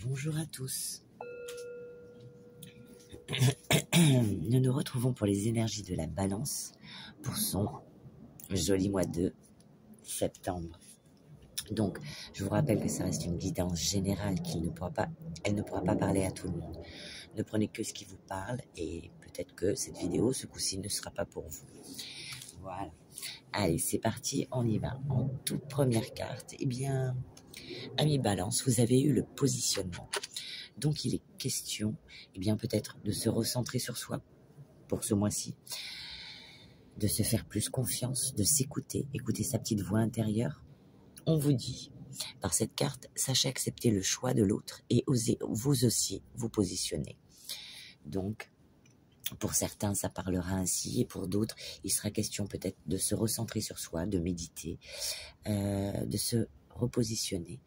Bonjour à tous. Nous nous retrouvons pour les énergies de la balance pour son joli mois de septembre. Donc, je vous rappelle que ça reste une guidance générale elle ne pourra pas parler à tout le monde. Ne prenez que ce qui vous parle et peut-être que cette vidéo, ce coup-ci, ne sera pas pour vous. Voilà. Allez, c'est parti, on y va. En toute première carte, eh bien, ami Balance, vous avez eu le positionnement. Donc, il est question, eh bien, peut-être de se recentrer sur soi pour ce mois-ci, de se faire plus confiance, de s'écouter, écouter sa petite voix intérieure. On vous dit, par cette carte, sachez accepter le choix de l'autre et osez vous aussi vous positionner. Donc, pour certains, ça parlera ainsi, et pour d'autres, il sera question peut-être de se recentrer sur soi, de méditer, de se repositionner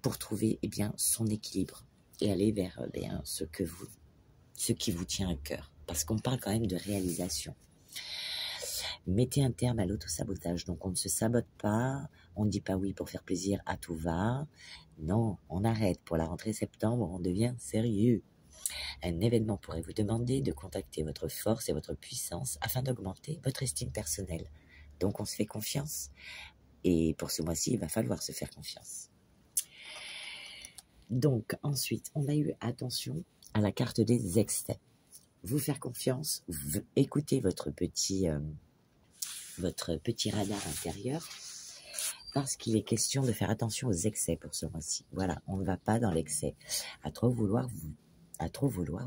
pour trouver bien son équilibre et aller vers ce qui vous tient à cœur. Parce qu'on parle quand même de réalisation. Mettez un terme à l'auto-sabotage. Donc, on ne se sabote pas, on ne dit pas oui pour faire plaisir à tout va. Non, on arrête. Pour la rentrée septembre, on devient sérieux. Un événement pourrait vous demander de contacter votre force et votre puissance afin d'augmenter votre estime personnelle. Donc, on se fait confiance. Et pour ce mois-ci, il va falloir se faire confiance. Donc, ensuite, on a eu attention à la carte des excès. Vous faire confiance, écoutez votre petit radar intérieur, parce qu'il est question de faire attention aux excès pour ce mois-ci. Voilà, on ne va pas dans l'excès. À trop vouloir,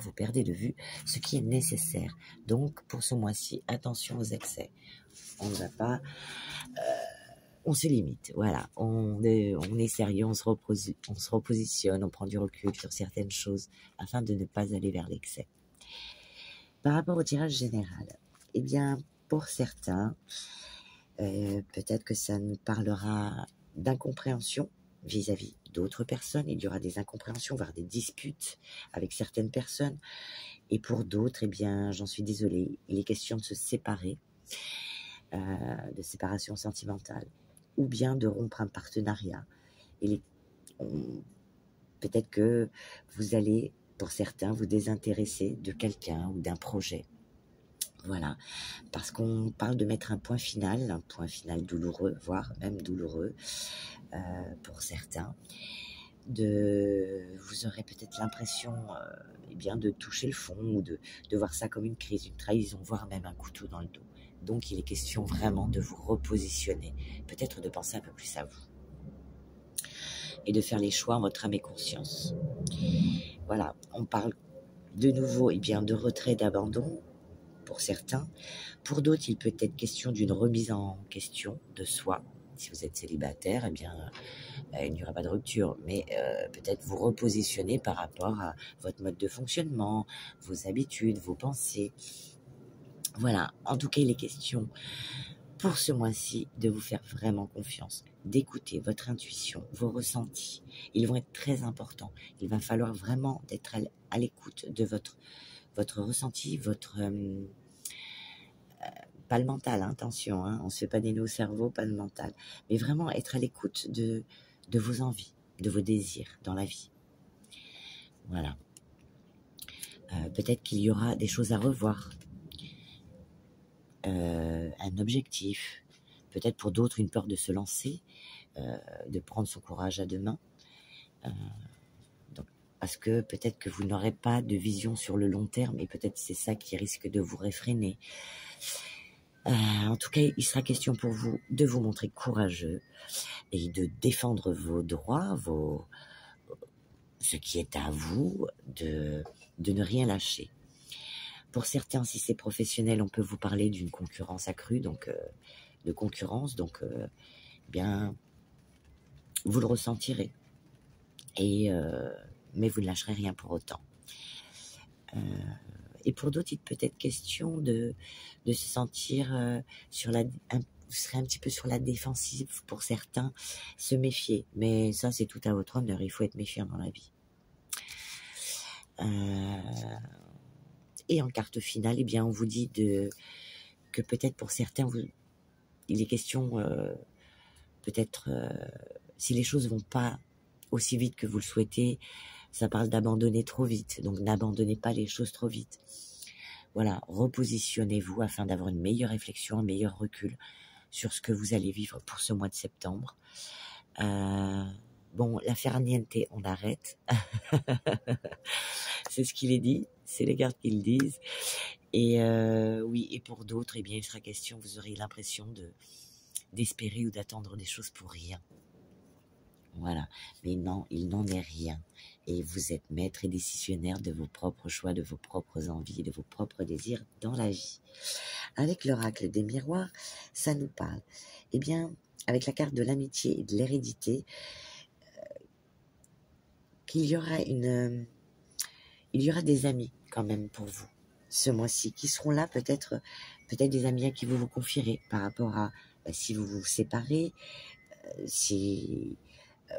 vous perdez de vue ce qui est nécessaire. Donc, pour ce mois-ci, attention aux excès. On ne va pas... on se limite, voilà. On est sérieux, on se repositionne, on prend du recul sur certaines choses afin de ne pas aller vers l'excès. Par rapport au tirage général, eh bien, pour certains, peut-être que ça nous parlera d'incompréhension vis-à-vis d'autres personnes. Il y aura des incompréhensions, voire des disputes avec certaines personnes. Et pour d'autres, eh bien, j'en suis désolée, il est question de se séparer, de séparation sentimentale, ou bien de rompre un partenariat. Peut-être que vous allez, pour certains, vous désintéresser de quelqu'un ou d'un projet. Voilà, parce qu'on parle de mettre un point final douloureux, voire même douloureux pour certains. Vous aurez peut-être l'impression de toucher le fond ou de voir ça comme une crise, une trahison, voire même un couteau dans le dos. Donc il est question vraiment de vous repositionner, peut-être de penser un peu plus à vous et de faire les choix en votre âme et conscience. Voilà, on parle de nouveau de retrait, d'abandon pour certains. Pour d'autres, il peut être question d'une remise en question de soi. Si vous êtes célibataire, eh bien, il n'y aura pas de rupture, mais peut-être vous repositionner par rapport à votre mode de fonctionnement, vos habitudes, vos pensées. Voilà, en tout cas, il est question pour ce mois-ci de vous faire vraiment confiance, d'écouter votre intuition, vos ressentis. Ils vont être très importants. Il va falloir vraiment être à l'écoute de votre ressenti, pas le mental, attention, on ne se fait pas des nœuds au cerveau, pas le mental, mais vraiment être à l'écoute de vos envies, de vos désirs dans la vie. Voilà. Peut-être qu'il y aura des choses à revoir, un objectif, peut-être pour d'autres une peur de se lancer, de prendre son courage à deux mains, parce que peut-être que vous n'aurez pas de vision sur le long terme, et peut-être c'est ça qui risque de vous réfréner. En tout cas, il sera question pour vous de vous montrer courageux et de défendre vos droits, ce qui est à vous, de ne rien lâcher. Pour certains, si c'est professionnel, on peut vous parler d'une concurrence accrue, donc de concurrence, donc vous le ressentirez, mais vous ne lâcherez rien pour autant. Et pour d'autres, il peut être question de se sentir vous serez un petit peu sur la défensive pour certains, se méfier. Mais ça, c'est tout à votre honneur, il faut être méfiant dans la vie. Et en carte finale, on vous dit que peut-être pour certains, il est question, peut-être, si les choses vont pas aussi vite que vous le souhaitez. Ça parle d'abandonner trop vite, donc n'abandonnez pas les choses trop vite. Voilà, repositionnez-vous afin d'avoir une meilleure réflexion, un meilleur recul sur ce que vous allez vivre pour ce mois de septembre. Bon, la farniente, on arrête. C'est ce qu'il est dit, c'est les cartes qui le disent. Et oui, et pour d'autres, eh bien, il sera question, vous aurez l'impression d'espérer ou d'attendre des choses pour rien. Voilà, mais non, il n'en est rien. Et vous êtes maître et décisionnaire de vos propres choix, de vos propres envies, de vos propres désirs dans la vie. Avec l'oracle des miroirs, ça nous parle. Eh bien, avec la carte de l'amitié et de l'hérédité, qu'il y aura il y aura des amis quand même pour vous ce mois-ci, qui seront là peut-être des amis à qui vous vous confierez par rapport à si vous vous séparez, si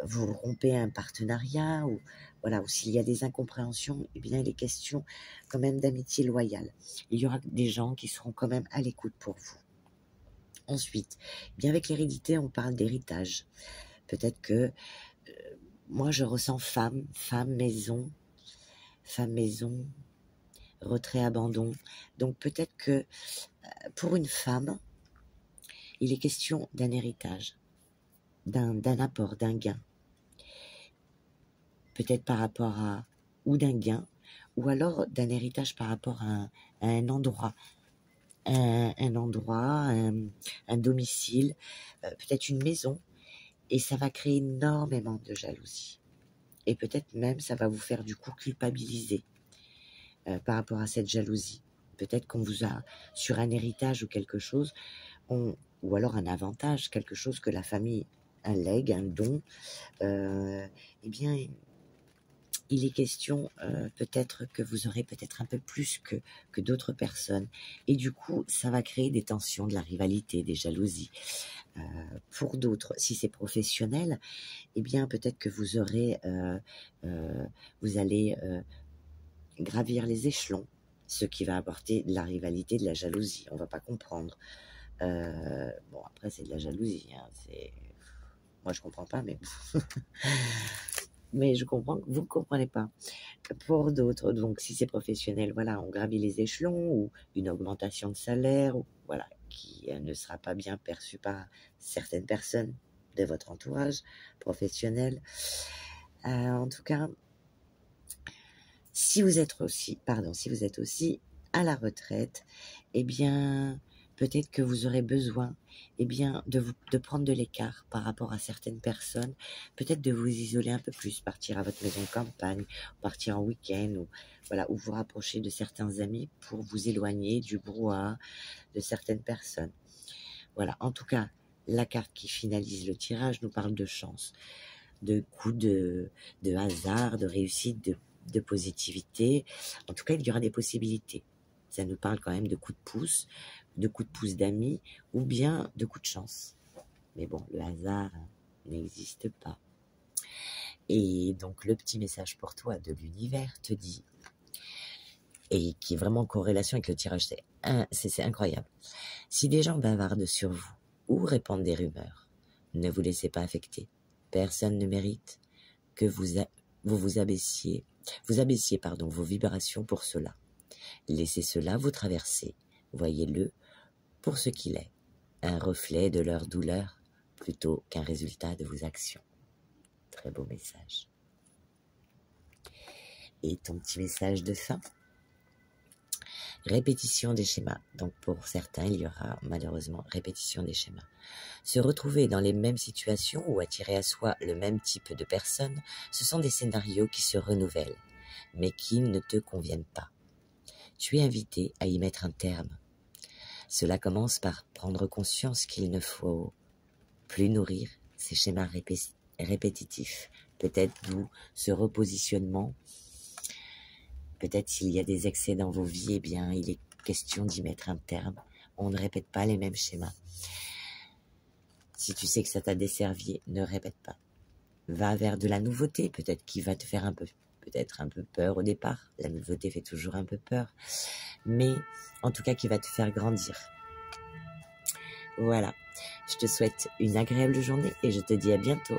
vous rompez un partenariat ou voilà, ou s'il y a des incompréhensions, eh bien il est question quand même d'amitié loyale. Il y aura des gens qui seront quand même à l'écoute pour vous. Ensuite, eh bien avec l'hérédité, on parle d'héritage. Peut-être que moi je ressens femme maison, retrait, abandon. Donc peut-être que pour une femme, il est question d'un héritage, d'un apport, d'un gain. Peut-être par rapport à, ou d'un gain, ou alors d'un héritage par rapport à un endroit, un domicile, peut-être une maison, et ça va créer énormément de jalousie. Et peut-être même ça va vous faire du coup culpabiliser par rapport à cette jalousie. Peut-être qu'on vous a, sur un héritage ou quelque chose, ou alors un avantage, quelque chose que la famille, un legs, un don, eh bien, il est question peut-être que vous aurez peut-être un peu plus que d'autres personnes. Et du coup, ça va créer des tensions, de la rivalité, des jalousies. Pour d'autres, si c'est professionnel, eh bien, peut-être que vous aurez, vous allez gravir les échelons, ce qui va apporter de la rivalité, de la jalousie. On va pas comprendre. Bon, après, c'est de la jalousie. Hein, moi, je comprends pas, mais mais je comprends que vous ne comprenez pas. Pour d'autres, donc, si c'est professionnel, voilà, on gravit les échelons ou une augmentation de salaire, ou, voilà, qui ne sera pas bien perçue par certaines personnes de votre entourage professionnel. En tout cas, si vous êtes aussi à la retraite, eh bien, peut-être que vous aurez besoin, eh bien, de prendre de l'écart par rapport à certaines personnes, peut-être de vous isoler un peu plus, partir à votre maison de campagne, partir en week-end, ou voilà, ou vous rapprocher de certains amis pour vous éloigner du brouhaha de certaines personnes. Voilà, en tout cas, la carte qui finalise le tirage nous parle de chance, de coups de hasard, de réussite, de positivité. En tout cas, il y aura des possibilités. Ça nous parle quand même de coups de pouce d'amis, ou bien de coups de chance. Mais bon, le hasard n'existe pas. Et donc, le petit message pour toi de l'univers te dit, et qui est vraiment en corrélation avec le tirage, c'est incroyable. Si des gens bavardent sur vous, ou répandent des rumeurs, ne vous laissez pas affecter. Personne ne mérite que vous abaissiez vos vibrations pour cela. Laissez cela vous traverser. Voyez-le pour ce qu'il est, un reflet de leur douleur plutôt qu'un résultat de vos actions. Très beau message. Et ton petit message de fin? Répétition des schémas. Donc pour certains, il y aura malheureusement répétition des schémas. Se retrouver dans les mêmes situations ou attirer à soi le même type de personnes, ce sont des scénarios qui se renouvellent, mais qui ne te conviennent pas. Tu es invité à y mettre un terme. Cela commence par prendre conscience qu'il ne faut plus nourrir ces schémas répétitifs. Peut-être d'où ce repositionnement. Peut-être s'il y a des excès dans vos vies, eh bien, il est question d'y mettre un terme. On ne répète pas les mêmes schémas. Si tu sais que ça t'a desservi, ne répète pas. Va vers de la nouveauté, peut-être qui va te faire peut-être un peu peur au départ. La nouveauté fait toujours un peu peur. Mais, en tout cas, qui va te faire grandir. Voilà. Je te souhaite une agréable journée et je te dis à bientôt.